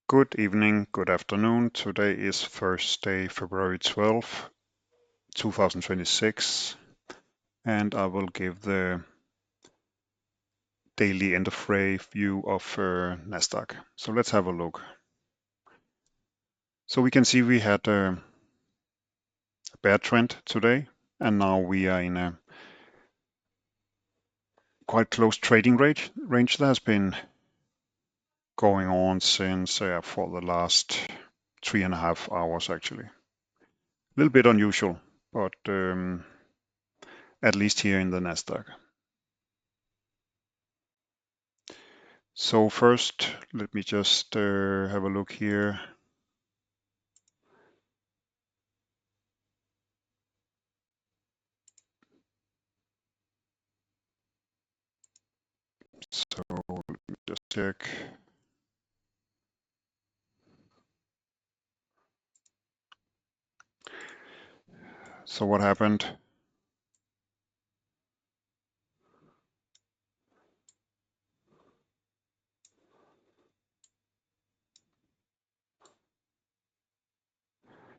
Good evening, good afternoon. Today is Thursday, February 12th, 2026, and I will give the daily end-of-day view of Nasdaq. So let's have a look. So we can see we had a bear trend today, and now we are in a quite close trading range that has been going on since for the last 3.5 hours actually. A little bit unusual, but at least here in the Nasdaq. So first, let me just have a look here. So let me just check. So what happened?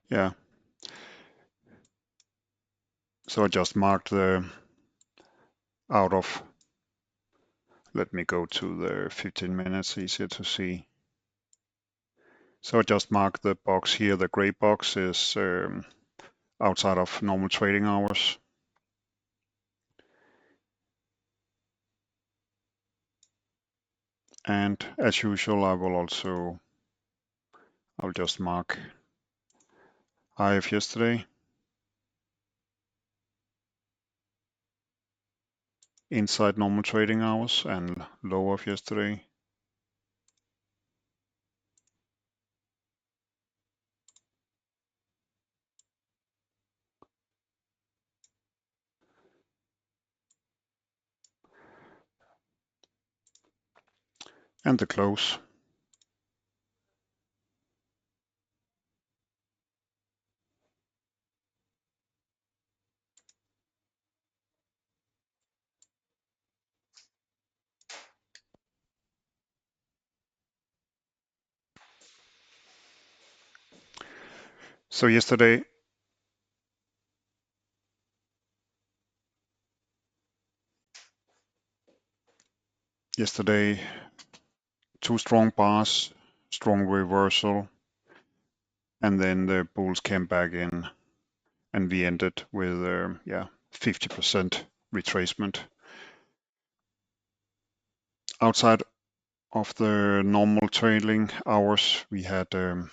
Yeah. So I just marked the out of. Let me go to the 15 minutes, easier to see. So I just marked the box here. The gray box is outside of normal trading hours. And as usual, I'll just mark high of yesterday, inside normal trading hours, and low of yesterday. And the close. So yesterday, two strong bars, strong reversal, and then the bulls came back in, and we ended with 50% retracement. Outside of the normal trailing hours, we had a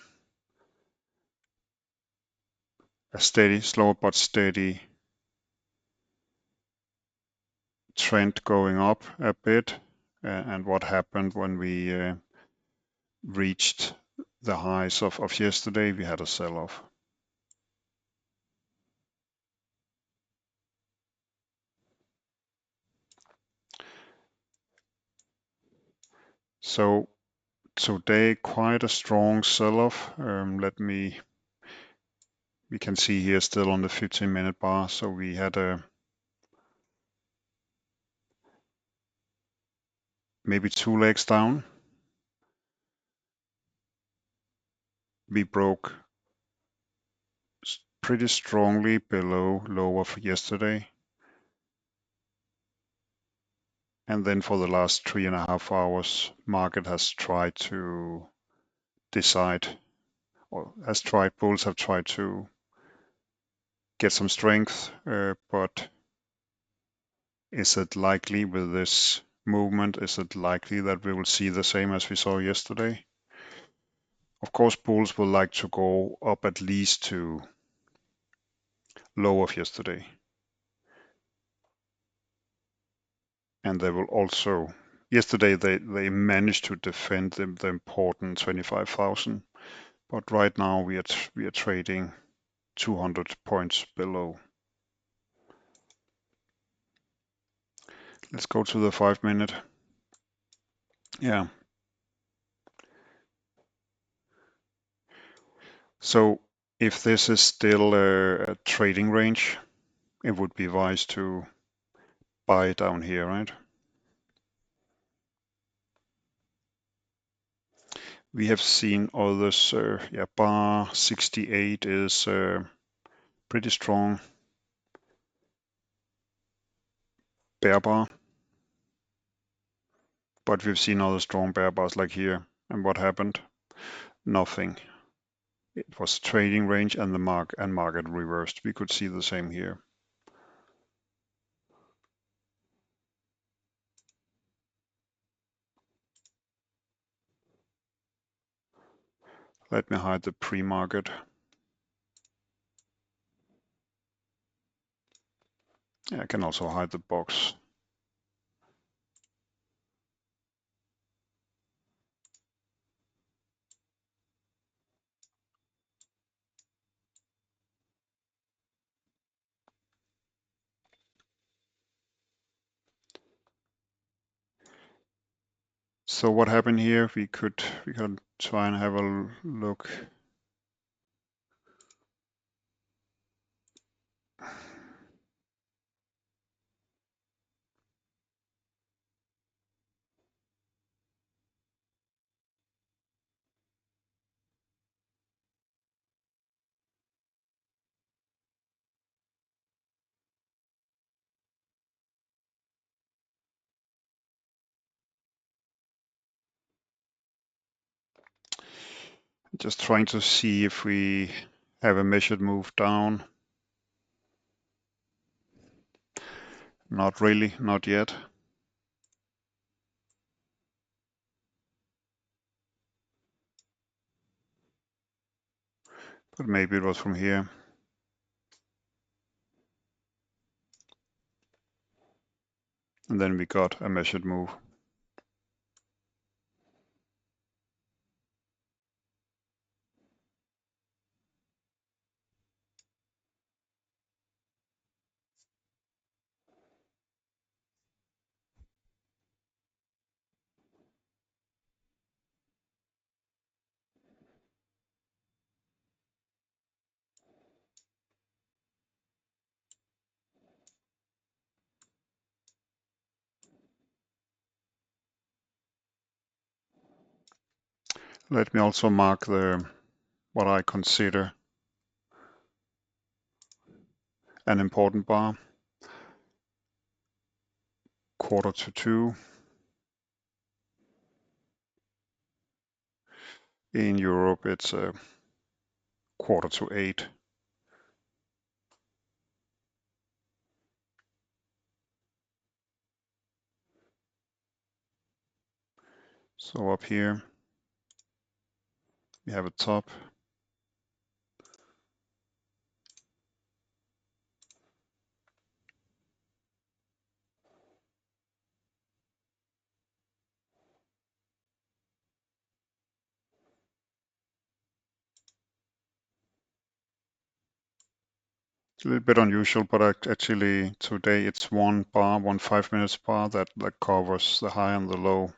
steady, slow but steady trend going up a bit. And what happened when we reached the highs of yesterday, we had a sell-off. So today, quite a strong sell-off. We can see here still on the 15-minute bar. So we had maybe 2 legs down. We broke pretty strongly below low of yesterday. And then for the last 3.5 hours, market has tried to decide, bulls have tried to get some strength, but is it likely with this movement, is it likely that we will see the same as we saw yesterday? Of course, bulls will like to go up at least to low of yesterday. And they will also, yesterday they managed to defend the important 25,000, but right now we are trading 200 points below. Let's go to the 5-minute. Yeah. So if this is still a trading range, it would be wise to buy down here, right? We have seen others, yeah, bar 68 is pretty strong bear bar, but we've seen other strong bear bars like here. And what happened? Nothing. It was trading range and the market reversed. We could see the same here. Let me hide the pre-market. Yeah, I can also hide the box. So what happened here? We could try and have a look. Just trying to see if we have a measured move down. Not really, not yet. But maybe it was from here. And then we got a measured move. Let me also mark what I consider an important bar. 1:45. In Europe, it's 7:45. So up here, we have a top. It's a little bit unusual, but actually today it's one bar, one 5 minutes bar that covers the high and the low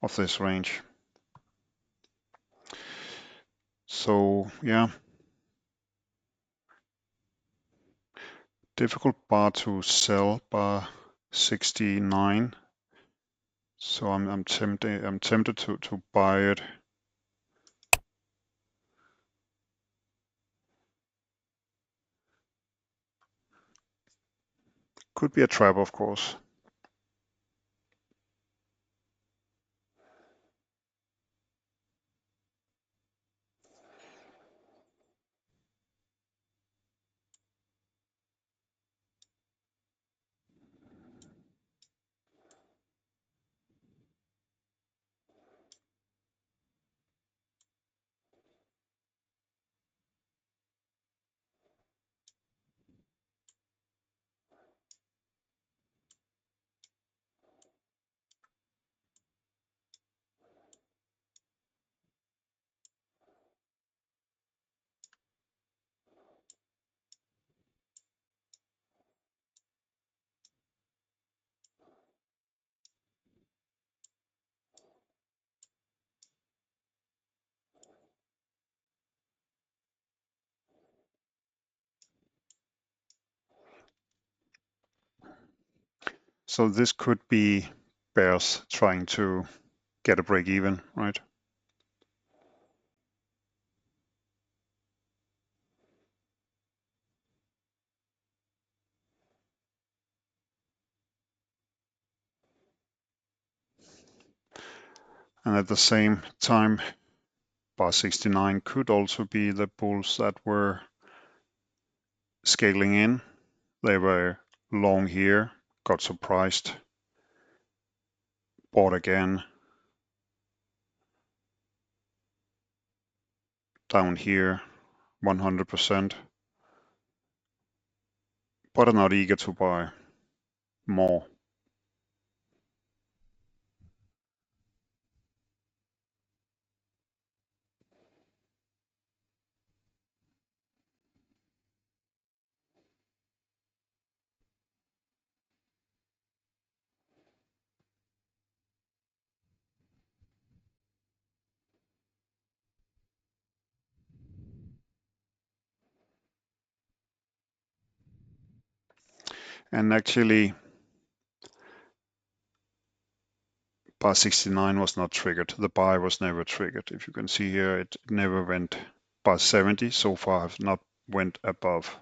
of this range. So yeah, difficult bar to sell, bar 69. So I'm tempted to buy it. Could be a trap, of course. So this could be bears trying to get a break even, right? And at the same time, bar 69 could also be the bulls that were scaling in. They were long here, got surprised, bought again, down here 100%, but are not eager to buy more. And actually, bar 69 was not triggered. The buy was never triggered. If you can see here, it never went. Bar 70 so far have not went above.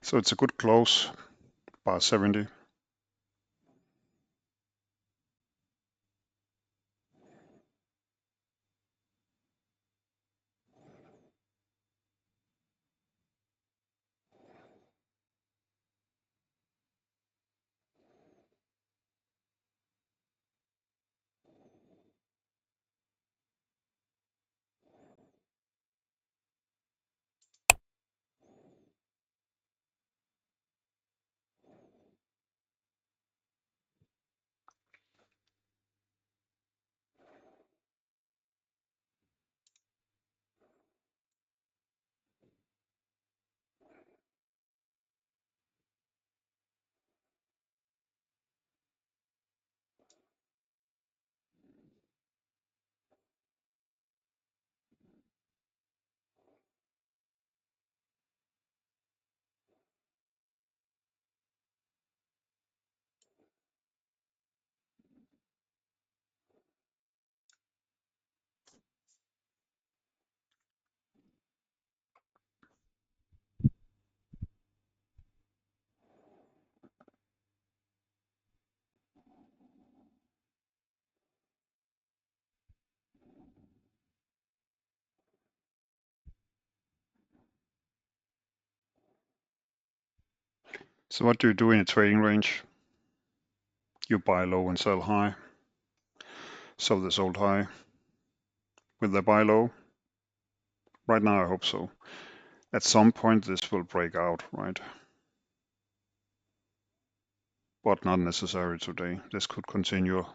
So it's a good close, bar 70. So what do you do in a trading range? You buy low and sell high. So they sold high. Will they buy low? Right now, I hope so. At some point, this will break out, right? But not necessary today. This could continue.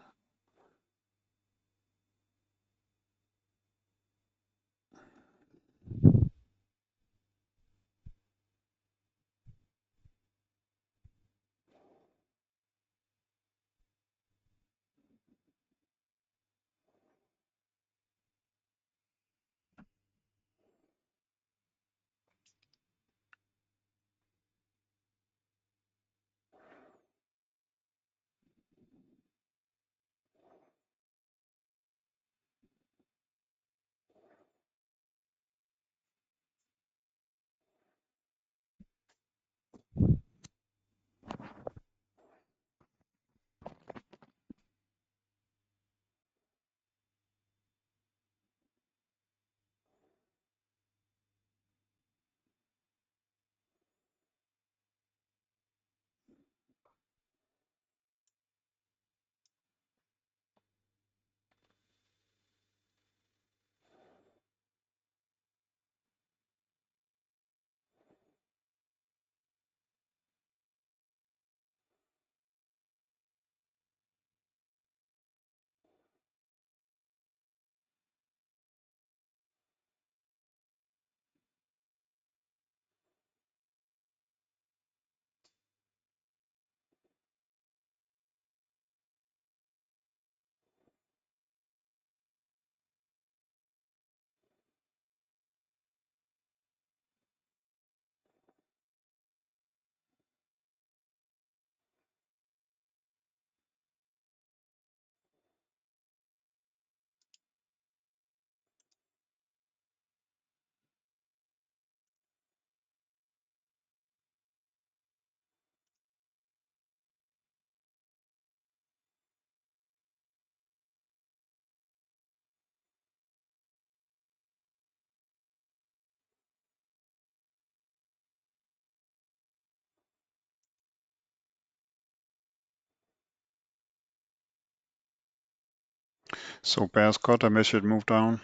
So bears got a measured move down.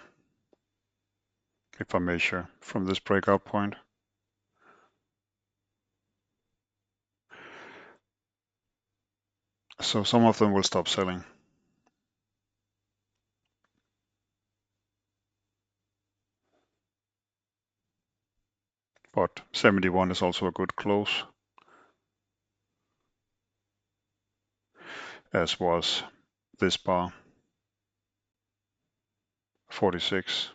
If I measure from this breakout point. So some of them will stop selling. But 71 is also a good close, as was this bar, 46.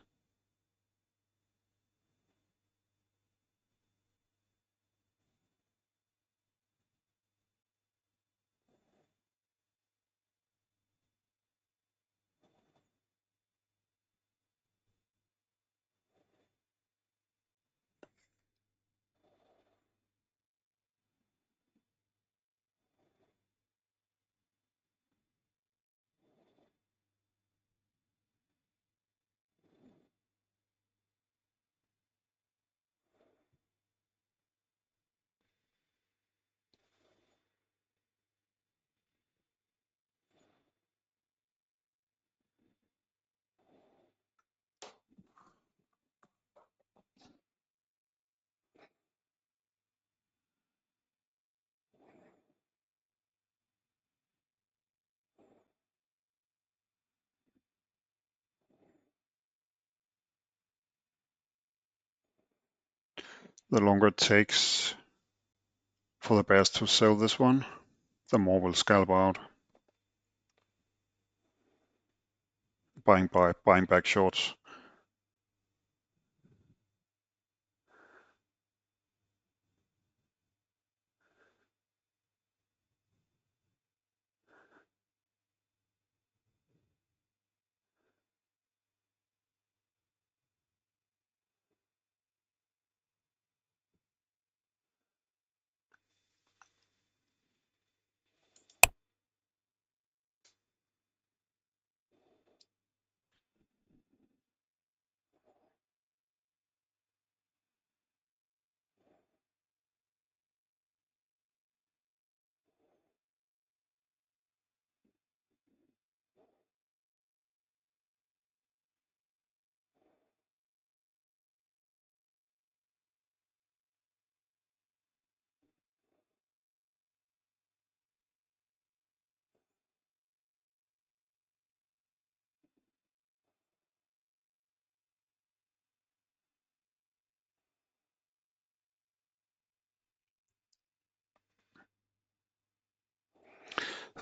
The longer it takes for the bears to sell this one, the more will scalp out, buying back shorts.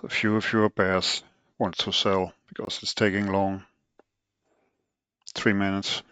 So fewer bears want to sell because it's taking long. 3 minutes.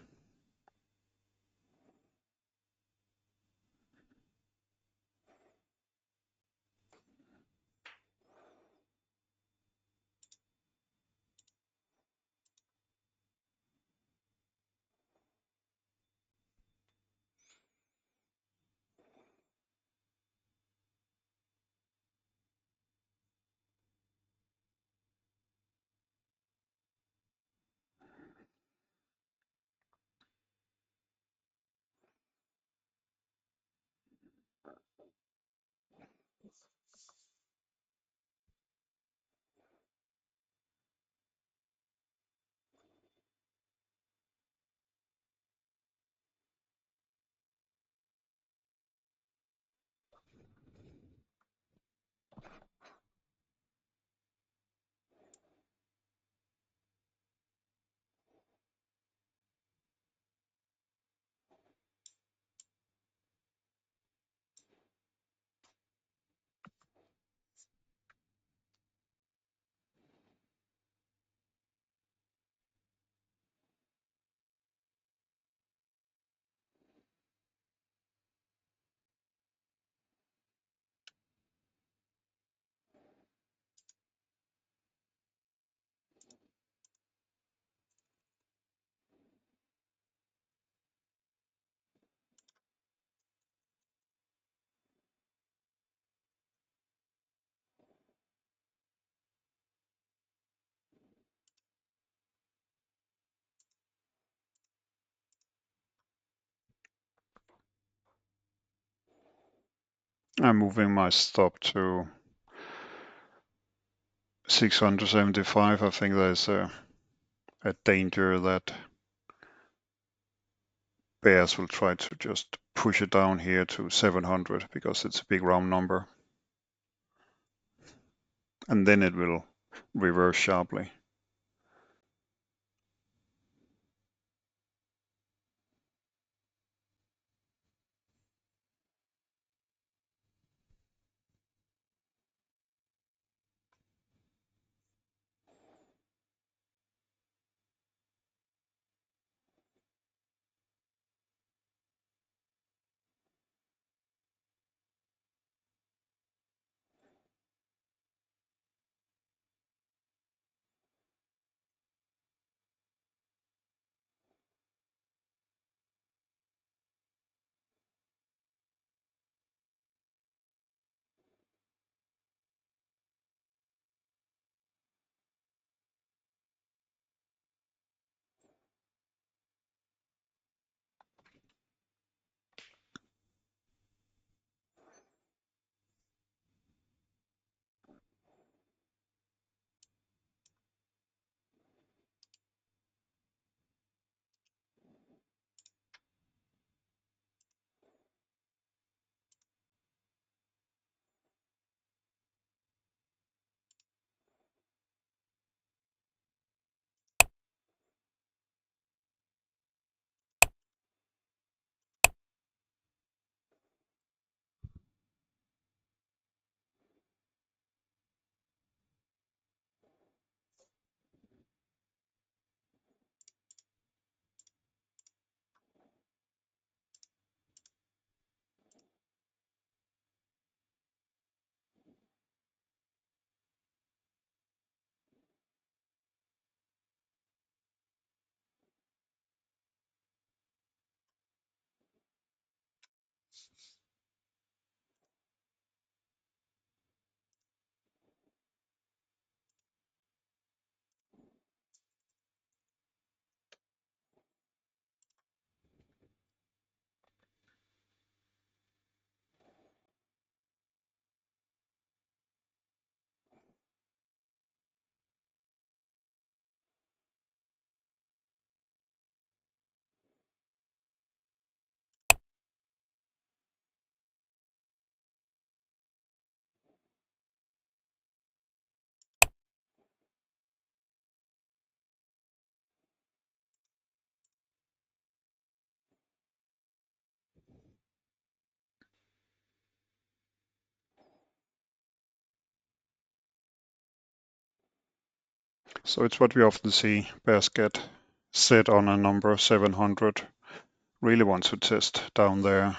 I'm moving my stop to 675. I think there's a danger that bears will try to just push it down here to 700 because it's a big round number. And then it will reverse sharply. So it's what we often see. Bears get set on a number 700, really want to test down there.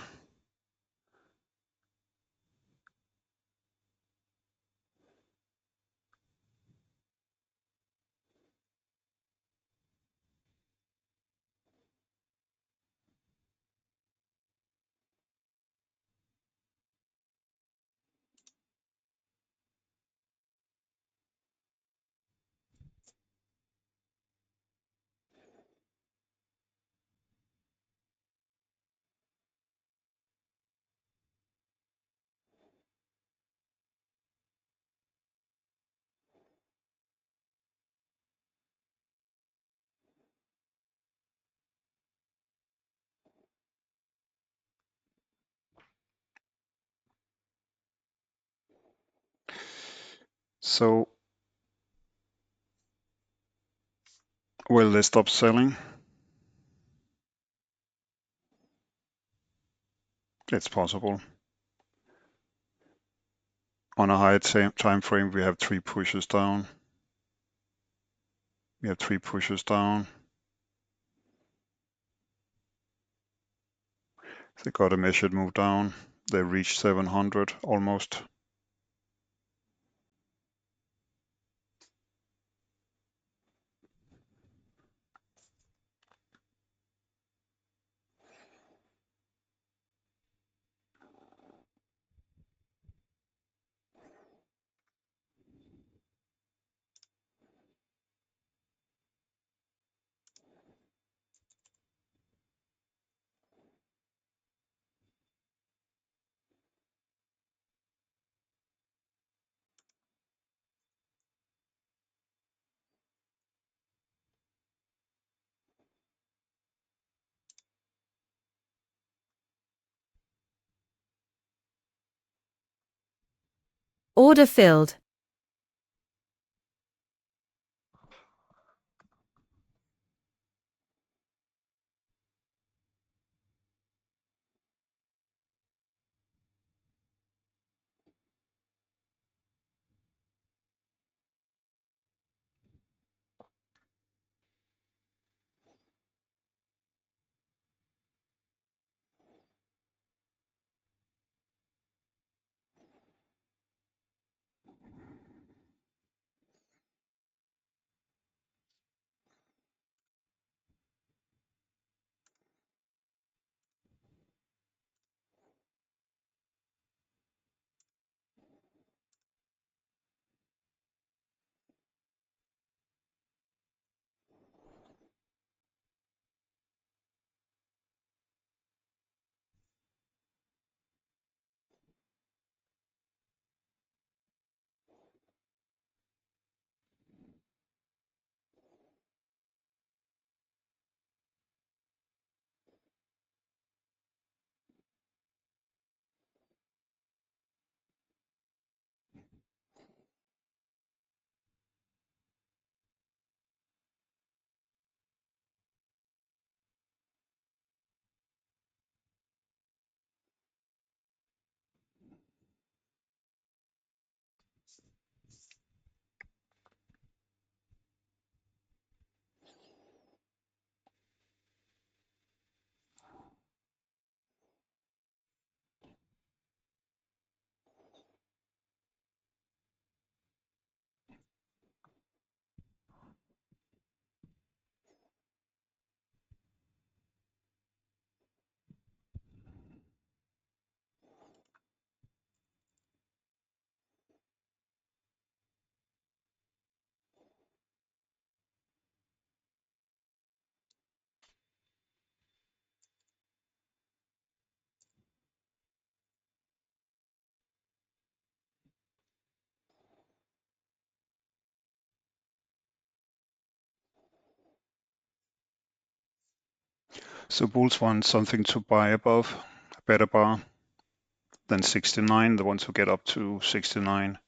So will they stop selling? It's possible. On a high time frame, we have three pushes down. We have three pushes down. They got a measured move down. They reached 700 almost. Order filled. So bulls want something to buy above, a better bar than 69. They want to get up to 69.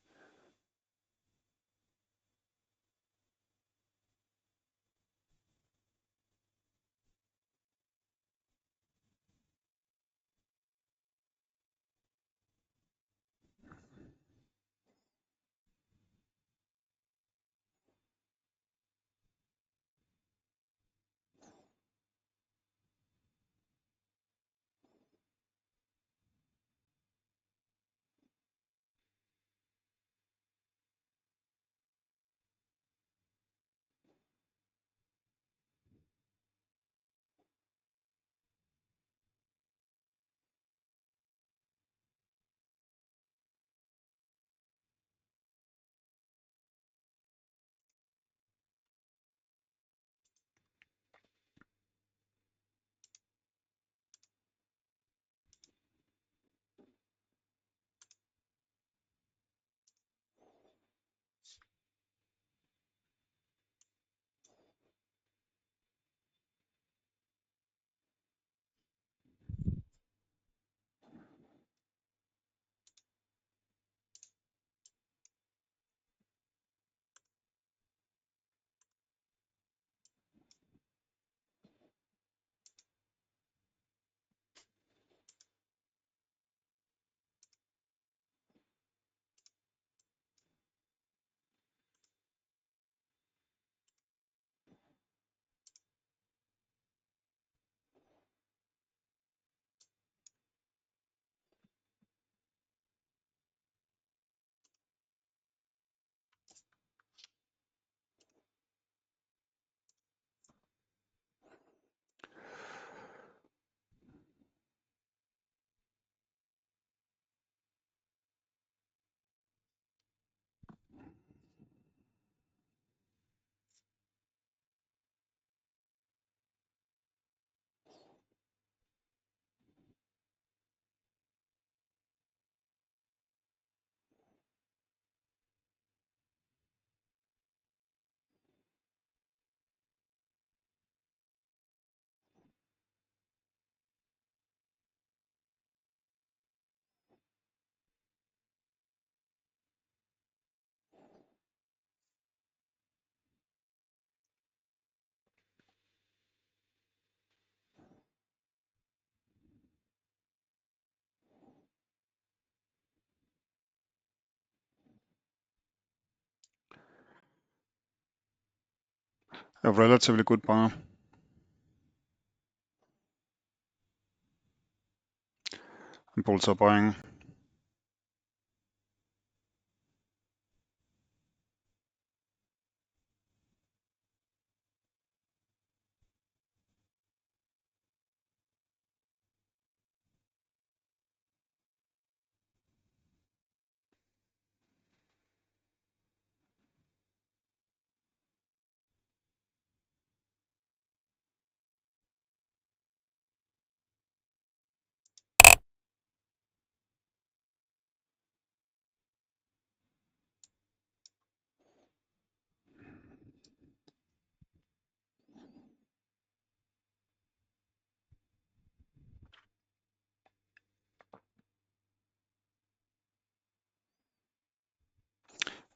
A relatively good bar. And bulls are buying.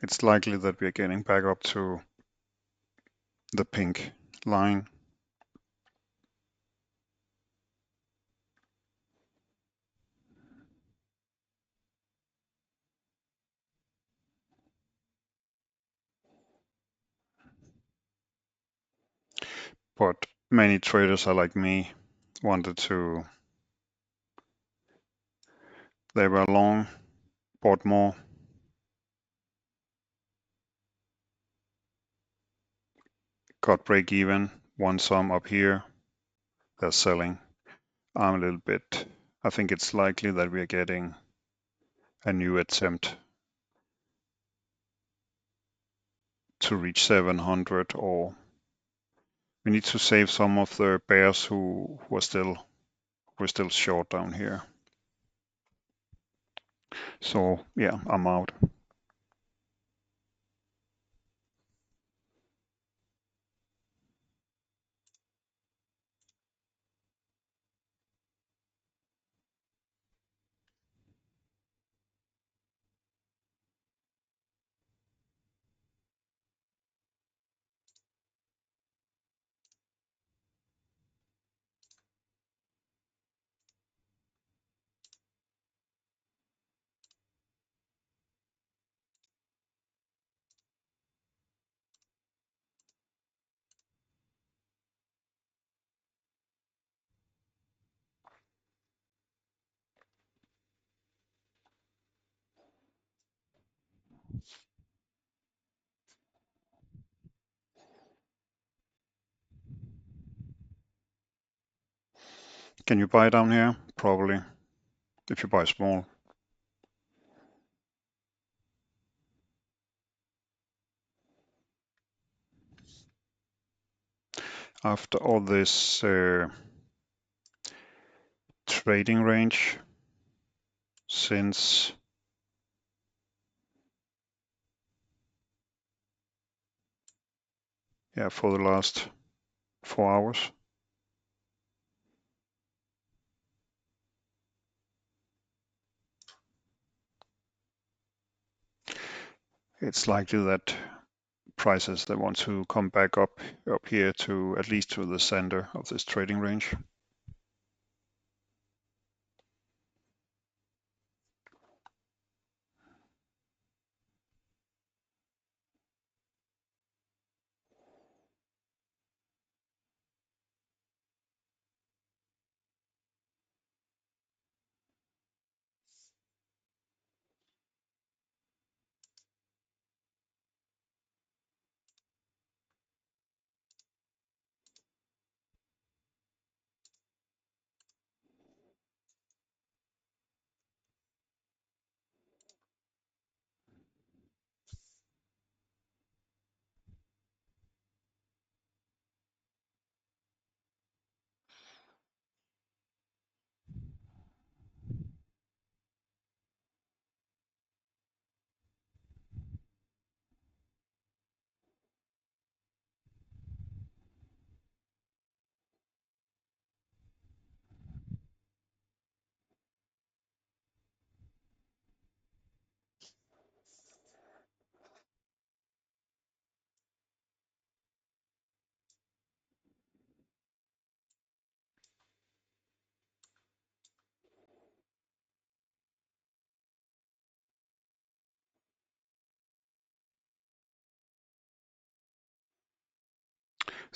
It's likely that we're getting back up to the pink line. But many traders are like me, wanted to, they were long, bought more, got break even, won some up here, they're selling. I'm a little bit, I think it's likely that we're getting a new attempt to reach 700, or we need to save some of the bears who were still short down here. So yeah, I'm out. Can you buy down here? Probably, if you buy small. After all this trading range, since for the last 4 hours, it's likely that prices that want to come back up here to at least to the center of this trading range.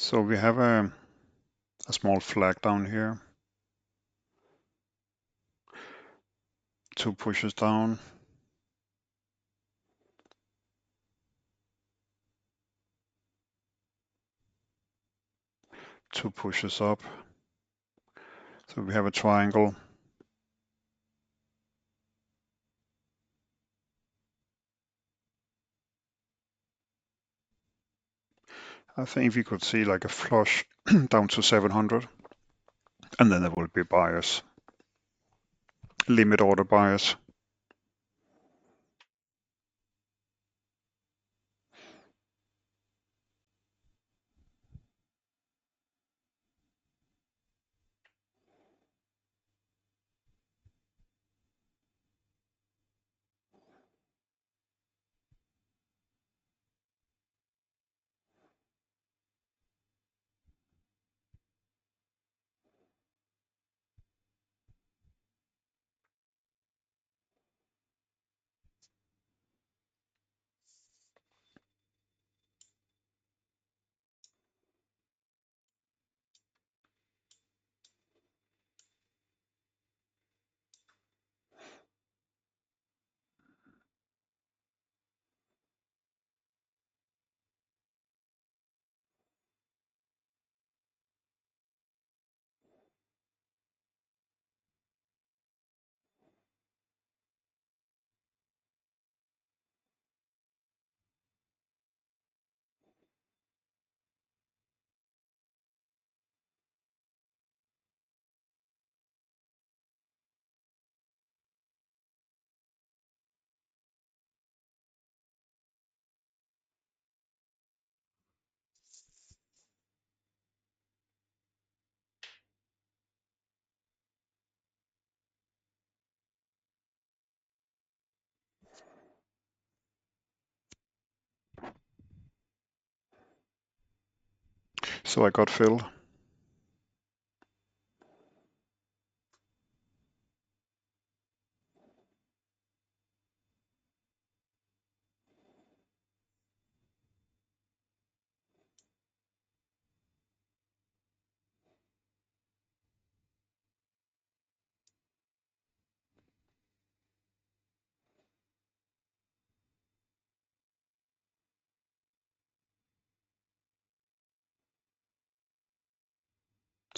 So we have a small flag down here, 2 pushes down, 2 pushes up. So we have a triangle. I think we could see like a flush down to 700, and then there will be buyers, limit order buyers. So I got filled.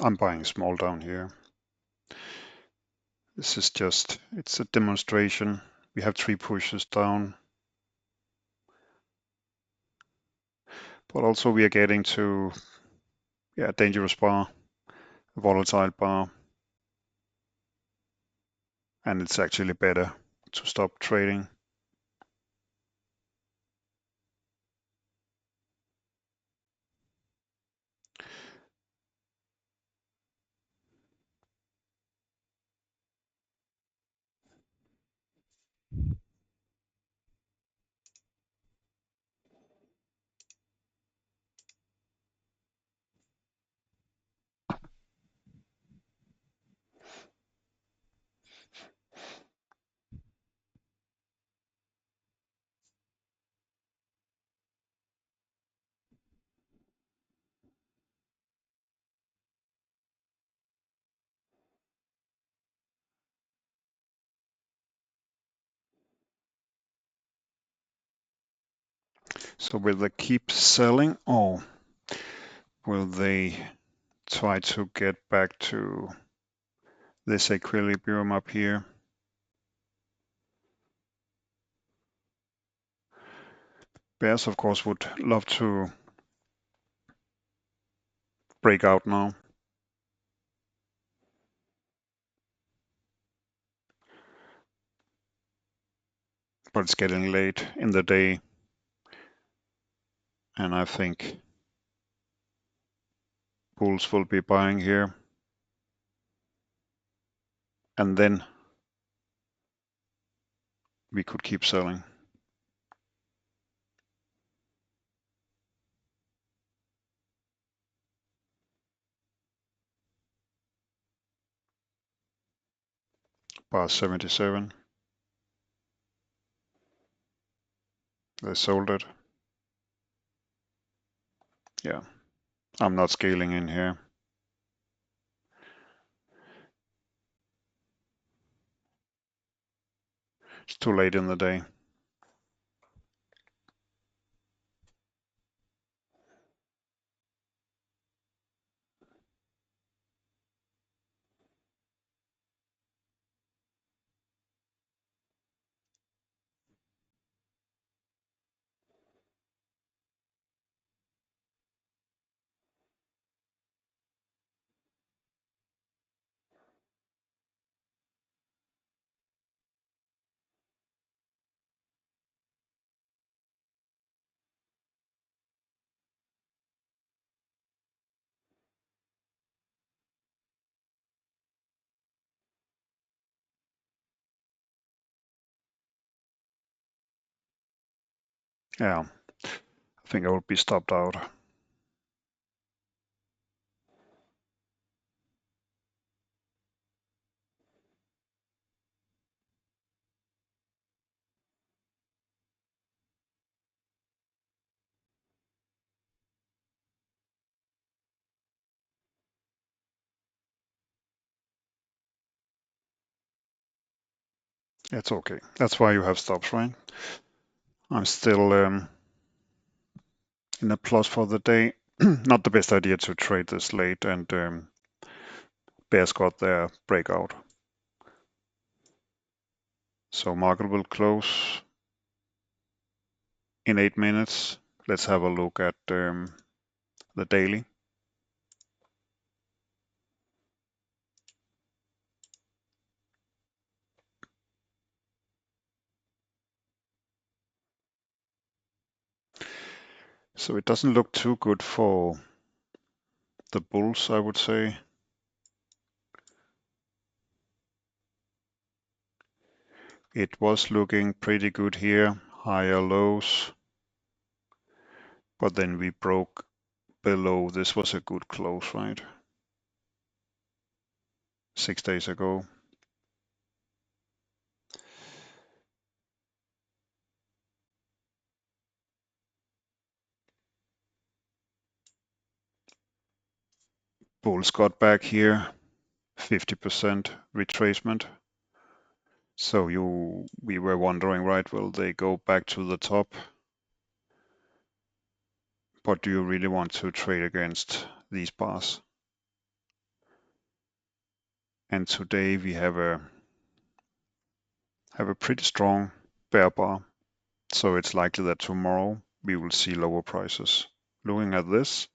I'm buying small down here. This is just, it's a demonstration. We have 3 pushes down, but also we are getting to a dangerous bar, a volatile bar, and it's actually better to stop trading. So will they keep selling, or will they try to get back to this equilibrium up here? Bears, of course, would love to break out now. But it's getting late in the day, and I think bulls will be buying here. And then we could keep selling. Bar 77. They sold it. Yeah. I'm not scaling in here. It's too late in the day. Yeah, I think I will be stopped out. It's okay. That's why you have stops, right? I'm still in a plus for the day. Not the best idea to trade this late, and bears got their breakout. So market will close in 8 minutes. Let's have a look at the daily. So it doesn't look too good for the bulls, I would say. It was looking pretty good here, higher lows, but then we broke below. This was a good close, right? 6 days ago. Bulls got back here, 50% retracement. So we were wondering, right, will they go back to the top? But do you really want to trade against these bars? And today we have a pretty strong bear bar. So it's likely that tomorrow we will see lower prices. Looking at this,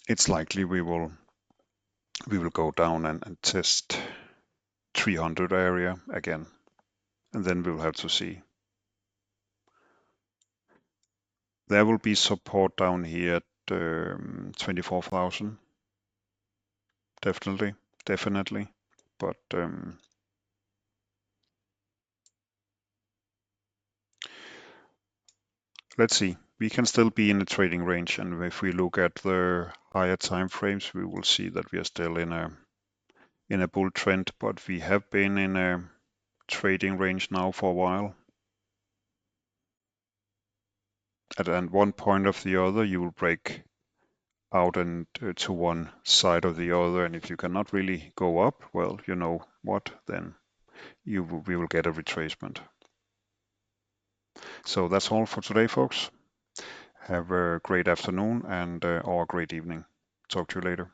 it's likely we will go down and test 300 area again, and then we'll have to see. There will be support down here at 24,000, definitely. But let's see. We can still be in a trading range, and if we look at the higher time frames, we will see that we are still in a bull trend, but we have been in a trading range now for a while. At one point of the other, you will break out and to one side or the other, and if you cannot really go up, well, you know what, then we will get a retracement. So that's all for today, folks. Have a great afternoon and or a great evening. Talk to you later.